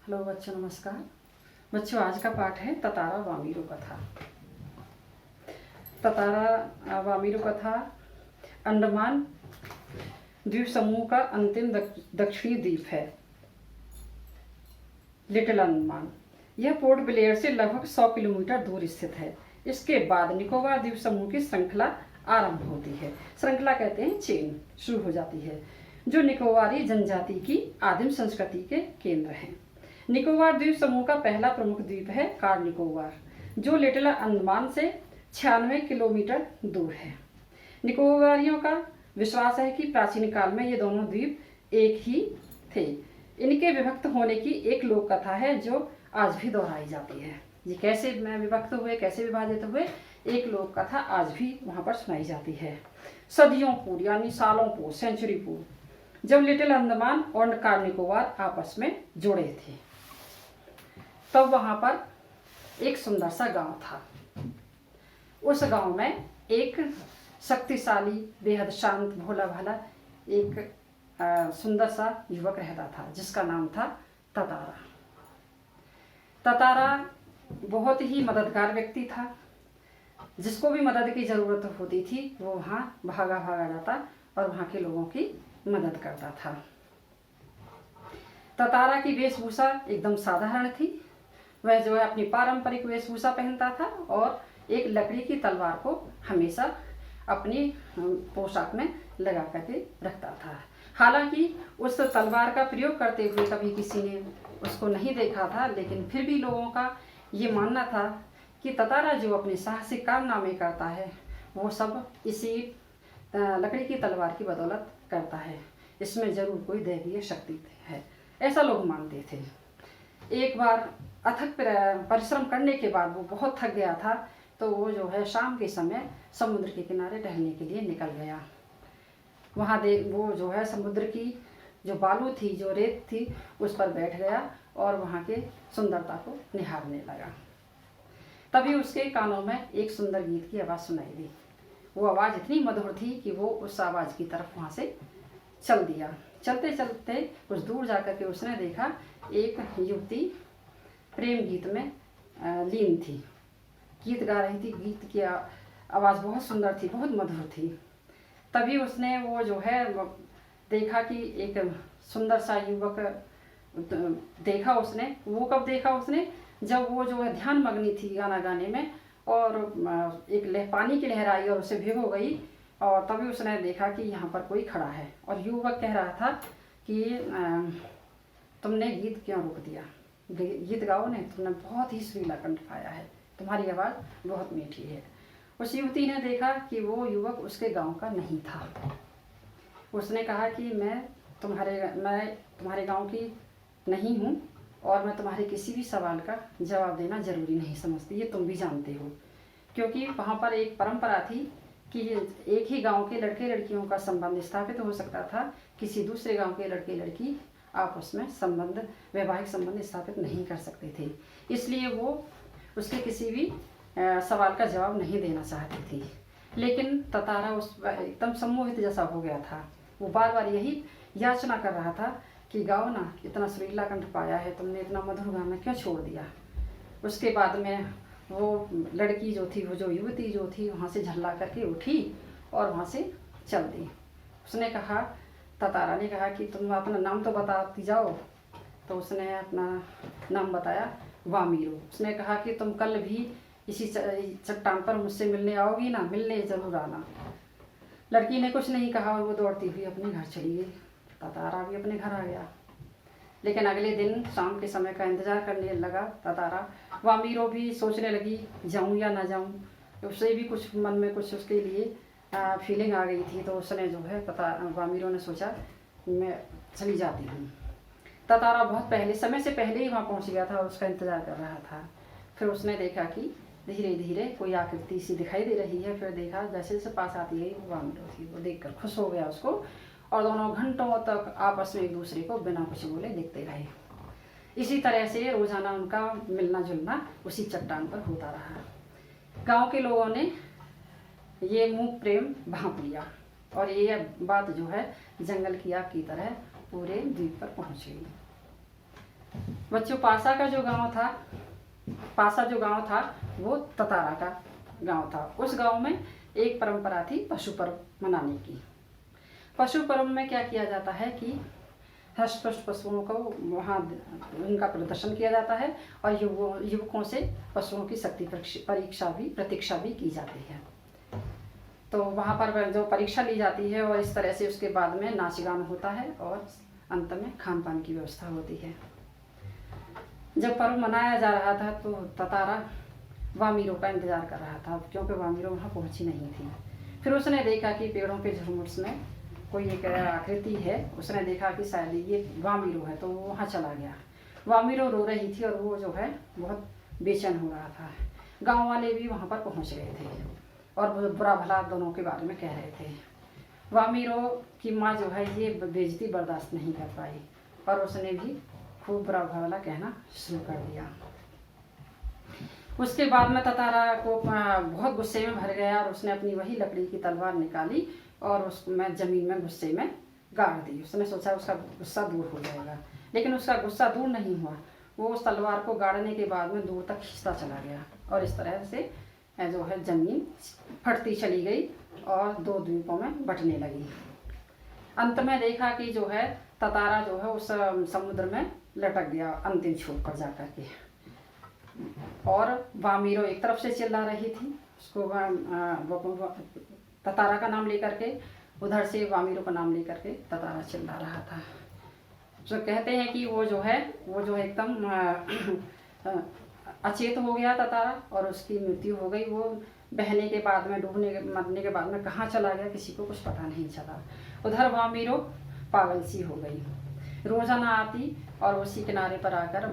Hello बच्चों, नमस्कार। बच्चों, आज का पाठ है ततारा वामीरो कथा। ततारा वामीरो कथा अंडमान द्वीप समूह का अंतिम दक्षिणी द्वीप है, लिटिल अंडमान। यह पोर्ट ब्लेयर से लगभग 100 किलोमीटर दूर स्थित है। इसके बाद निकोबार द्वीप समूह की श्रृंखला आरंभ होती है। श्रृंखला कहते हैं चेन, शुरू हो जाती है, जो निकोबारी जनजाति की आदिम संस्कृति के केंद्र हैं। निकोबार द्वीप समूह का पहला प्रमुख द्वीप है कार निकोबार, जो लिटिल अंडमान से 96 किलोमीटर दूर है। निकोबारियों का विश्वास है कि प्राचीन काल में ये दोनों द्वीप एक ही थे। इनके विभक्त होने की एक लोक कथा है जो आज भी दोहराई जाती है। ये कैसे विभक्त हुए, कैसे विभाजित हुए, एक लोक कथा आज भी वहाँ पर सुनाई जाती है। सदियों पूर्व, यानी सालों पूर्व, सेंचुरी पूर्व, जब लिटिल अंडमान और कार निकोबार आपस में जुड़े थे, तब वहाँ पर एक सुंदर सा गांव था। उस गांव में एक शक्तिशाली, बेहद शांत, भोला भाला एक सुंदर सा युवक रहता था, जिसका नाम था ततारा। ततारा बहुत ही मददगार व्यक्ति था। जिसको भी मदद की ज़रूरत होती थी वो वहाँ भागा भागा जाता और वहाँ के लोगों की मदद करता था। ततारा की वेशभूषा एकदम साधारण थी। वह जो है अपनी पारंपरिक वेशभूषा पहनता था और एक लकड़ी की तलवार को हमेशा अपनी पोशाक में लगा करके रखता था। हालांकि उस तलवार का प्रयोग करते हुए कभी किसी ने उसको नहीं देखा था, लेकिन फिर भी लोगों का ये मानना था कि ततारा जो अपने साहसिक कारनामे करता है वो सब इसी लकड़ी की तलवार की बदौलत करता है। इसमें जरूर कोई दैवीय शक्ति है, ऐसा लोग मानते थे। एक बार अथक परिश्रम करने के बाद वो बहुत थक गया था, तो वो जो है शाम के समय समुद्र के किनारे टहलने के लिए निकल गया। वहाँ वो जो है समुद्र की जो बालू थी, जो रेत थी, उस पर बैठ गया और वहाँ के सुंदरता को निहारने लगा। तभी उसके कानों में एक सुंदर गीत की आवाज़ सुनाई दी। वो आवाज़ इतनी मधुर थी कि वो उस आवाज़ की तरफ वहाँ से चल दिया। चलते चलते कुछ दूर जाकर के उसने देखा एक युवती प्रेम गीत में लीन थी, गीत गा रही थी। गीत की आवाज़ बहुत सुंदर थी, बहुत मधुर थी। तभी उसने वो जो है देखा कि एक सुंदर सा युवक देखा उसने। वो कब देखा उसने? जब वो जो है ध्यान मग्नी थी गाना गाने में, और एक पानी की लहर आई और उसे भिगो गई। और तभी उसने देखा कि यहाँ पर कोई खड़ा है और युवक कह रहा था कि तुमने गीत क्यों रोक दिया? गीत गाओ ने, तुमने बहुत ही सुरीला कंठ पाया है, तुम्हारी आवाज़ बहुत मीठी है। उस युवती ने देखा कि वो युवक उसके गांव का नहीं था। उसने कहा कि मैं तुम्हारे गांव की नहीं हूँ और मैं तुम्हारे किसी भी सवाल का जवाब देना जरूरी नहीं समझती, ये तुम भी जानते हो। क्योंकि वहाँ पर एक परंपरा थी कि एक ही गांव के लड़के लड़कियों का संबंध स्थापित हो सकता था, किसी दूसरे गांव के लड़के लड़की आपस में वैवाहिक संबंध स्थापित नहीं कर सकते थे। इसलिए वो उसके किसी भी सवाल का जवाब नहीं देना चाहती थी। लेकिन ततारा उस एकदम सम्मोहित जैसा हो गया था। वो बार बार यही याचना कर रहा था कि गाओ ना, इतना सुरीला कंठ पाया है तुमने, इतना मधुर गाना क्यों छोड़ दिया? उसके बाद में वो लड़की जो थी, वो जो युवती जो थी, वहाँ से झल्ला करके उठी और वहाँ से चल दी। उसने कहा, ततारा ने कहा कि तुम अपना नाम तो बताती जाओ। तो उसने अपना नाम बताया, वामीरो। उसने कहा कि तुम कल भी इसी चट्टान पर मुझसे मिलने आओगी ना? मिलने जरूर आना। लड़की ने कुछ नहीं कहा और वो दौड़ती हुई अपने घर चली गई। ततारा भी अपने घर आ गया। लेकिन अगले दिन शाम के समय का इंतजार करने लगा ततारा। वामीरो भी सोचने लगी जाऊं या ना जाऊं। उसे भी कुछ मन में कुछ उसके लिए फीलिंग आ गई थी। तो उसने जो है वामीरो ने सोचा मैं चली जाती हूँ। ततारा बहुत समय से पहले ही वहाँ पहुँच गया था और उसका इंतजार कर रहा था। फिर उसने देखा कि धीरे धीरे कोई आकृति सी दिखाई दे रही है। फिर देखा जैसे जैसे पास आती गई वो वामीरो थी। वो देखकर खुश हो गया उसको, और दोनों घंटों तक आपस में एक दूसरे को बिना कुछ बोले देखते रहे। इसी तरह से रोजाना उनका मिलना जुलना उसी चट्टान पर होता रहा। गांव के लोगों ने ये मुँह प्रेम भांप लिया और ये बात जो है जंगल की आग की तरह पूरे द्वीप पर पहुंच गई। बच्चों, पासा का जो गांव था, पासा जो गांव था वो ततारा का गांव था। उस गांव में एक परंपरा थी पशु पर्व मनाने की। पशु पर्व में क्या किया जाता है कि हष्ट पुष्ट पशुओं को वहाँ उनका प्रदर्शन किया जाता है और युवकों से पशुओं की शक्ति प्रतीक्षा भी की जाती है। तो वहाँ पर जो परीक्षा ली जाती है और इस तरह से उसके बाद में नाच गान होता है और अंत में खान पान की व्यवस्था होती है। जब पर्व मनाया जा रहा था तो ततारा वामीरों का इंतजार कर रहा था, क्योंकि वामीरों वहाँ पहुँची नहीं थी। फिर उसने देखा कि पेड़ों के झुरमुट में कोई एक आकृति है। उसने देखा कि शायद ये वामीरो है, तो वो वहाँ चला गया। वामीरो रो रही थी और वो जो है बहुत बेचैन हो रहा था। गांव वाले भी वहाँ पर पहुँच गए थे और बुरा भला दोनों के बारे में कह रहे थे। वामीरो की माँ जो है ये बेइज्जती बर्दाश्त नहीं कर पाई और उसने भी खूब बुरा भला कहना शुरू कर दिया। उसके बाद में ततारा को बहुत गुस्से में भर गया और उसने अपनी वही लकड़ी की तलवार निकाली और उसमें जमीन में गुस्से में गाड़ दी। उसने सोचा उसका गुस्सा दूर हो जाएगा, लेकिन उसका गुस्सा दूर नहीं हुआ। वो उस तलवार को गाड़ने के बाद में दूर तक खींचता चला गया और इस तरह से जो है जमीन फटती चली गई और दो द्वीपों में बंटने लगी। अंत में देखा कि जो है ततारा जो है उस समुद्र में लटक गया अंतिम छोर पर जाकर के। और वामीरो एक तरफ से चिल्ला रही थी, उसको ततारा का नाम लेकर के, उधर से वामीरो का नाम लेकर के ततारा चिल्ला रहा था। तो कहते हैं कि वो जो है एकदम अचेत हो गया ततारा और उसकी मृत्यु हो गई। वो बहने के बाद में, मरने के बाद में कहाँ चला गया किसी को कुछ पता नहीं चला। उधर वामीरो पागल सी हो गई, रोजाना आती और उसी किनारे पर आकर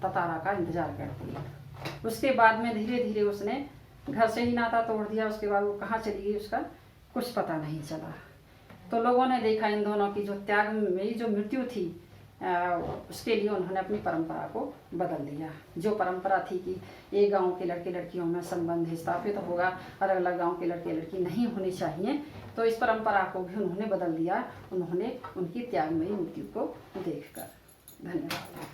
ततारा का इंतजार करती। उसके बाद में धीरे धीरे उसने घर से ही नाता तोड़ दिया। उसके बाद वो कहाँ चली गई उसका कुछ पता नहीं चला। तो लोगों ने देखा इन दोनों की जो त्याग में जो मृत्यु थी, उसके लिए उन्होंने अपनी परंपरा को बदल दिया। जो परंपरा थी कि एक गांव के लड़के लड़कियों में संबंध स्थापित होगा, अलग अलग गांव के लड़के लड़की नहीं होने चाहिए, तो इस परंपरा को भी उन्होंने बदल दिया। उन्होंने उनकी त्यागमयी मृत्यु को देखकर। धन्यवाद।